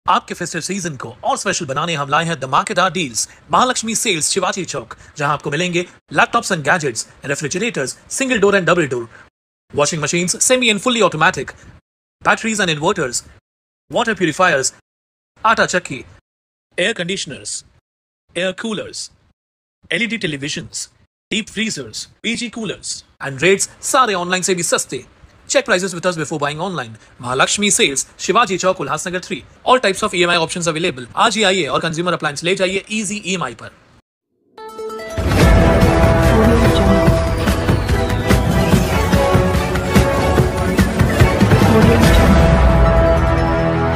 आपके festive season को और स्पेशल बनाने हम लाए हैं धमाकेदार डील्स महालक्ष्मी सेल्स शिवाजी चौक, जहां आपको मिलेंगे laptops end gadgets, refrigerators, single door end double door, washing machines semi and fully automatic, batteries and inverters, water purifiers, atta chakki, air conditioners, air coolers, LED televisions, deep freezers, PG coolers and rates सारे online से भी सस्ते। Check prices with us before buying online. Mahalakshmi Sales, Shivaji Chowk, Ulhasnagar 3. All types of EMI options available. आज ही आइए और consumer appliance ले जाइए easy EMI पर।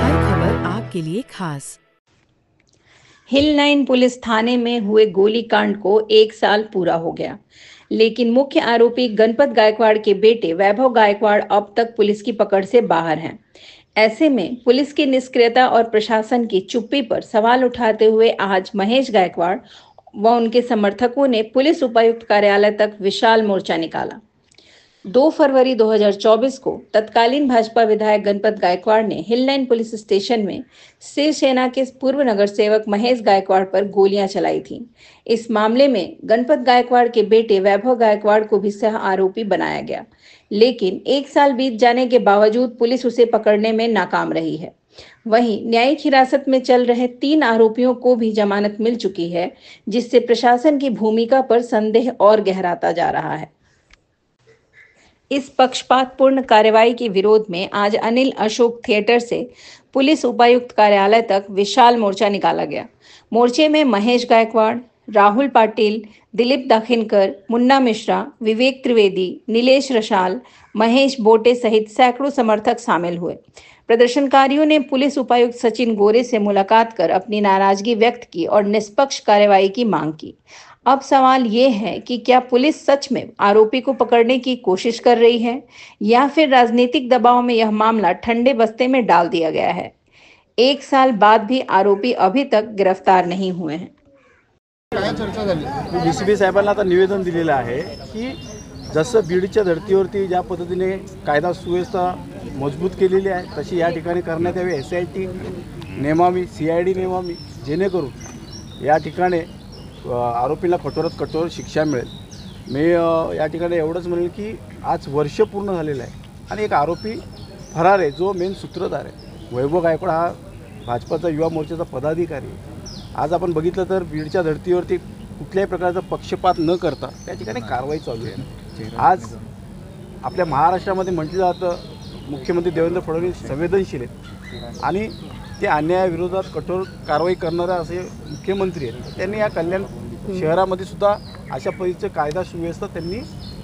हर खबर आपके लिए खास। हिल 9 पुलिस थाने में हुए गोलीकांड को 1 साल पूरा हो गया, लेकिन मुख्य आरोपी गणपत गायकवाड़ के बेटे वैभव गायकवाड़ अब तक पुलिस की पकड़ से बाहर हैं। ऐसे में पुलिस की निष्क्रियता और प्रशासन की चुप्पी पर सवाल उठाते हुए आज महेश गायकवाड़ व उनके समर्थकों ने पुलिस उपायुक्त कार्यालय तक विशाल मोर्चा निकाला। 2 फरवरी 2024 को तत्कालीन भाजपा विधायक गणपत गायकवाड़ ने हिल 9 पुलिस स्टेशन में शिवसेना के पूर्व नगर सेवक महेश गायकवाड़ पर गोलियां चलाई थीं। इस मामले में गणपत गायकवाड़ के बेटे वैभव गायकवाड़ को भी सह आरोपी बनाया गया, लेकिन 1 साल बीत जाने के बावजूद पुलिस उसे पकड़ने में नाकाम रही है। वहीं न्यायिक हिरासत में चल रहे 3 आरोपियों को भी जमानत मिल चुकी है, जिससे प्रशासन की भूमिका पर संदेह और गहराता जा रहा है। इस पक्षपातपूर्ण कार्रवाई के विरोध में आज अनिल अशोक थिएटर से पुलिस उपायुक्त कार्यालय तक विशाल मोर्चा निकाला गया। मोर्चे में महेश गायकवाड़, राहुल पाटिल, दिलीप दाखिनकर, मुन्ना मिश्रा, विवेक त्रिवेदी, नीलेश रशाल, महेश बोटे सहित सैकड़ों समर्थक शामिल हुए। प्रदर्शनकारियों ने पुलिस उपायुक्त सचिन गोरे से मुलाकात कर अपनी नाराजगी व्यक्त की और निष्पक्ष कार्रवाई की मांग की। अब सवाल ये है कि क्या पुलिस सच में आरोपी को पकड़ने की कोशिश कर रही है या फिर राजनीतिक दबाव में यह मामला ठंडे बस्ते में डाल दिया गया है। 1 साल बाद भी आरोपी अभी तक गिरफ्तार नहीं हुए हैं। काय चर्चा झाली? डीसीपी साहेबांना आता निवेदन दिलेलं आहे की जसं बीडच्या धर्तीवरती ज्या पद्धतीने कायदा सुव्यवस्था मजबूत केलेली आहे, तशी या ठिकाणी करण्यात यावी। SIT नेमावी, CID नेमावी, जेणेकरून या ठिकाणी आरोपीला कठोरात कठोर शिक्षा मिळेल। मी या ठिकाणी एवढंच म्हणेल की आज वर्ष पूर्ण झालेलं आहे आणि एक आरोपी फरार आहे, जो मेन सूत्रधार आहे। वैभव गायकवाड हा भाजपाचा युवा मोर्चाचा पदाधिकारी आहे। आज आपण बघितलं तर बीडच्या धर्तीवरती कुठल्याही प्रकारचा पक्षपात न करता त्या ठिकाणी कारवाई चालू आहे। आज आपल्या महाराष्ट्रामध्ये म्हटलं जातं मुख्यमंत्री देवेंद्र फडणवीस संवेदनशील आहेत आणि ते अन्यायाविरोधात कठोर कारवाई करणारे असे मुख्यमंत्री आहेत। त्यांनी या कल्याण शहरामध्ये सुद्धा अशा पद्धतीचं कायदा सुव्यवस्था त्यांनी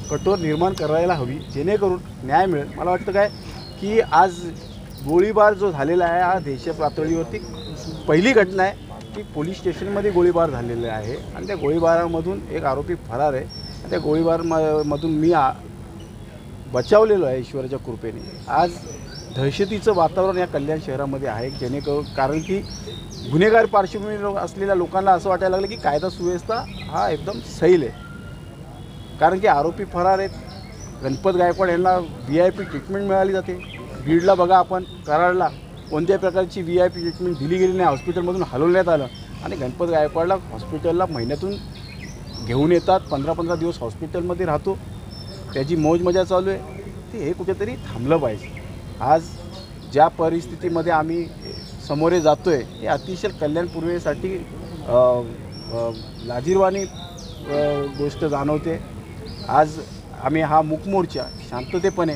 कठोर निर्माण करायला हवी, जेणेकरून न्याय मिळेल। मला वाटतं काय की आज गोळीबार जो झालेला आहे हा देश पातळीवरती पहिली घटना आहे की पोलीस स्टेशनमध्ये गोळीबार झालेला आहे आणि त्या गोळीबारामधून एक आरोपी फरार आहे आणि त्या गोळीबारमधून मी बचावलेलो आहे ईश्वराच्या कृपेने। आज दहशतीचं वातावरण या कल्याण शहरामध्ये आहे, जेणेकरून कारण की गुन्हेगार पार्श्वभूमी असलेल्या लोकांना असं वाटायला लागलं की कायदा सुव्यवस्था हा एकदम सैल आहे, कारण की आरोपी फरार आहेत। गणपत गायकवाड यांना VIP ट्रीटमेंट मिळाली जाते। बीडला बघा आपण, कराडला कोणत्याही प्रकारची VIP ट्रीटमेंट दिली गेली नाही, हॉस्पिटलमधून हलवण्यात आलं आणि गणपत गायकवाडला हॉस्पिटलला महिन्यातून घेऊन येतात, 15-15 दिवस हॉस्पिटलमध्ये राहतो, त्याची मौज मजा चालू आहे। ते हे कुठेतरी थांबलं पाहिजे। आज ज्या परिस्थितीमध्ये आम्ही समोरे जातो आहे हे अतिशय कल्याण पूर्वेसाठी लाजिरवाणी गोष्ट जाणवते। आज आम्ही हा मूक मोर्चा शांततेपणे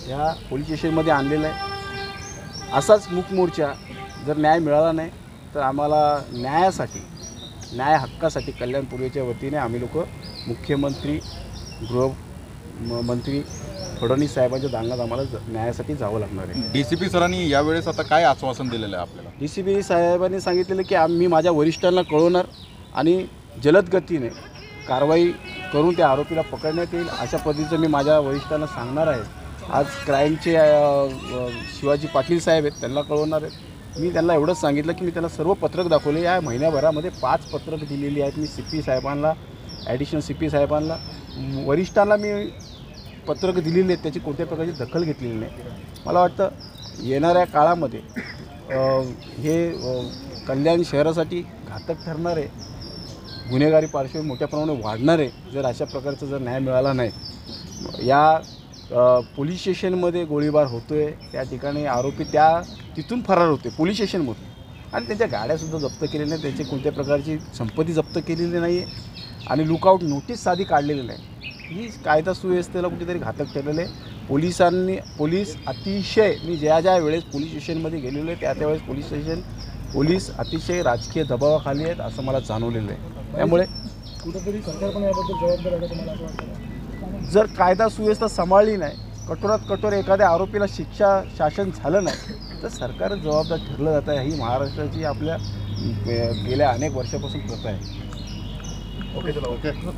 या पोलीस स्टेशनमध्ये आणलेला आहे। असाच मूक मोर्चा जर न्याय मिळाला नाही तर आम्हाला न्याय हक्कासाठी कल्याण पूर्वेच्या वतीने आम्ही लोक मुख्यमंत्री गृहमंत्री फडणवीस साहेबांच्या दालनात आम्हाला न्यायासाठी जावं लागणार आहे। DCP सरांनी यावेळेस आता काय आश्वासन दिलेलं आहे आपल्याला? DCP साहेबांनी सांगितलेलं की मी माझ्या वरिष्ठांना कळवणार आणि जलद गतीने कारवाई करून त्या आरोपीला पकडण्यात येईल अशा पद्धतीचं मी माझ्या वरिष्ठांना सांगणार आहे। आज क्राईमचे शिवाजी पाटील साहेब आहेत, त्यांना कळवणार आहेत। मी त्यांना एवढंच सांगितलं की मी त्यांना सर्व पत्रक दाखवले। या महिन्याभरामध्ये 5 पत्रक दिलेली आहेत मी CP साहेबांना, ॲडिशनल CP साहेबांना, वरिष्ठांना मी पत्रक दिलेली आहेत, त्याची कोणत्या प्रकारची दखल घेतलेली नाही। मला वाटतं येणाऱ्या काळामध्ये हे कल्याण शहरासाठी घातक ठरणार आहे. गुन्हेगारी पार्श्वभूमी मोठ्या प्रमाणात वाढणार आहे जर अशा प्रकारचा जर न्याय मिळाला नाही. या पोलीस स्टेशनमध्ये गोळीबार होतो आहे, त्या ठिकाणी आरोपी तिथून फरार होते पोलीस स्टेशनमधून, आणि त्यांच्या गाड्यासुद्धा जप्त केलेल्या नाही, त्यांची कोणत्या प्रकारची संपत्ती जप्त केलेली नाही आहे आणि लुकआउट नोटीस साधी काढलेली नाही. ही कायदा सुव्यवस्थेला कुठेतरी घातक ठरलेलं आहे. पोलीस अतिशय, मी ज्या वेळेस पोलीस स्टेशनमध्ये गेलेलो आहे त्यावेळेस पोलीस अतिशय राजकीय दबावाखाली आहेत असं मला जाणवलेलं आहे. त्यामुळे कुठेतरी सरकार पण याबद्दल जबाबदार आहे असं मला असं वाटतं. जर कायदा सुव्यवस्था सांभाळली नाही, कठोरात कठोर एखाद्या आरोपीला शिक्षा शासन झालं नाही तर सरकार जबाबदार ठरलं जातं आहे. ही महाराष्ट्राची आपल्या गेल्या अनेक वर्षापासून प्रथा आहे. ओके.